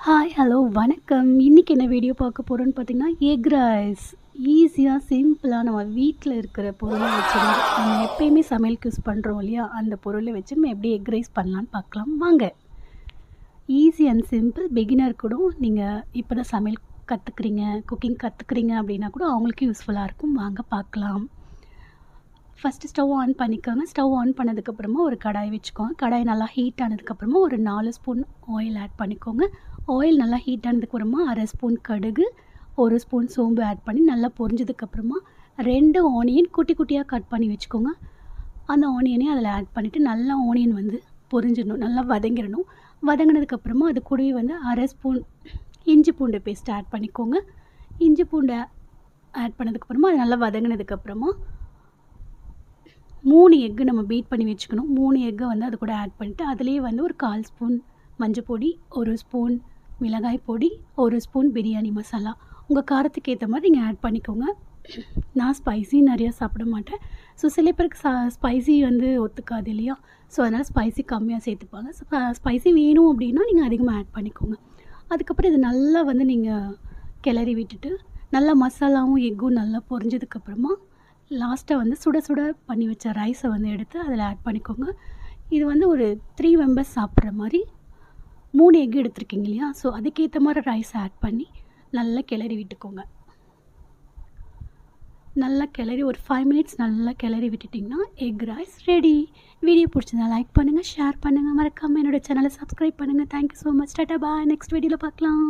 Hi, hello, வணக்கம். இன்றைக்கி என்ன வீடியோ பார்க்க போகிறோன்னு பார்த்தீங்கன்னா, எக் ரைஸ். ஈஸியாக, சிம்பிளாக நம்ம வீட்டில் இருக்கிற பொருளை வச்சு நம்ம எப்பயுமே சமையலுக்கு யூஸ் பண்ணுறோம் இல்லையா? அந்த பொருளை வச்சு நம்ம எப்படி எக் ரைஸ் பண்ணலான்னு பார்க்கலாம் வாங்க. Easy and simple. பிகினர் கூட நீங்கள் இப்போ தான் சமையல் கற்றுக்குறீங்க, குக்கிங் கற்றுக்குறீங்க அப்படின்னா கூட அவங்களுக்கு யூஸ்ஃபுல்லாக இருக்கும். வாங்க பார்க்கலாம். ஃபஸ்ட்டு ஸ்டவ் ஆன் பண்ணிக்கோங்க. ஸ்டவ் ஆன் பண்ணதுக்கப்புறமா ஒரு கடாய் வச்சுக்கோங்க. கடாய் நல்லா ஹீட் ஆனதுக்கப்புறமா ஒரு 4 ஸ்பூன் ஆயில் ஆட் பண்ணிக்கோங்க. ஆயில் நல்லா ஹீட் ஆனதுக்கப்புறமா 1/2 ஸ்பூன் கடுகு, 1 ஸ்பூன் சோம்பு ஆட் பண்ணி நல்லா பொரிஞ்சதுக்கப்புறமா 2 ஆனியன் குட்டி குட்டியாக கட் பண்ணி வச்சுக்கோங்க. அந்த ஆனியனையும் அதில் ஆட் பண்ணிவிட்டு நல்லா ஆனியன் வந்து பொரிஞ்சிடணும், நல்லா வதங்கிடணும். வதங்கினதுக்கப்புறமா அது கூடவே வந்து 1/2 ஸ்பூன் இஞ்சி பூண்டு பேஸ்ட் ஆட் பண்ணிக்கோங்க. இஞ்சி பூண்டை ஆட் பண்ணதுக்கப்புறமா அது நல்லா வதங்கினதுக்கப்புறமா 3 எக்கு நம்ம பீட் பண்ணி வச்சுக்கணும். 3 எக்கை வந்து அது கூட ஆட் பண்ணிவிட்டு அதிலேயே வந்து ஒரு 1/4 ஸ்பூன் மஞ்சள் பொடி, 1 ஸ்பூன் மிளகாய் பொடி, 1 ஸ்பூன் பிரியாணி மசாலா. உங்கள் காரத்துக்கு ஏற்ற மாதிரி நீங்கள் ஆட் பண்ணிக்கோங்க. நான் ஸ்பைசி நிறையா சாப்பிட மாட்டேன். ஸோ சில பேருக்கு ஸ்பைசி வந்து ஒத்துக்காது இல்லையா? ஸோ அதனால் ஸ்பைசி கம்மியாக சேர்த்துப்பாங்க. ஸ்பைசி வேணும் அப்படின்னா நீங்கள் அதிகமாக ஆட் பண்ணிக்கோங்க. அதுக்கப்புறம் இது நல்லா வந்து நீங்கள் கிளறி விட்டுட்டு நல்லா மசாலாவும் எக்கும் நல்லா பொரிஞ்சதுக்கப்புறமா லாஸ்ட்டாக வந்து சுட சுட பண்ணி வச்ச ரைஸை வந்து எடுத்து அதில் ஆட் பண்ணிக்கோங்க. இது வந்து ஒரு 3 மெம்பர்ஸ் சாப்பிட்ற மாதிரி 3 எக் எடுத்துருக்கீங்க இல்லையா? ஸோ அதுக்கேற்ற மாதிரி ரைஸ் ஆட் பண்ணி நல்லா கிளறி விட்டுக்கோங்க. நல்லா கிளறி ஒரு 5 மினிட்ஸ் நல்லா கிளறி விட்டுட்டிங்கன்னா எக் ரைஸ் ரெடி. வீடியோ பிடிச்சிருந்தா லைக் பண்ணுங்கள், ஷேர் பண்ணுங்கள், மறக்காமல் என்னோடய சேனலை சப்ஸ்கிரைப் பண்ணுங்கள். Thank you so much. டாட்டா பாய். நெக்ஸ்ட் வீடியோவில் பார்க்கலாம்.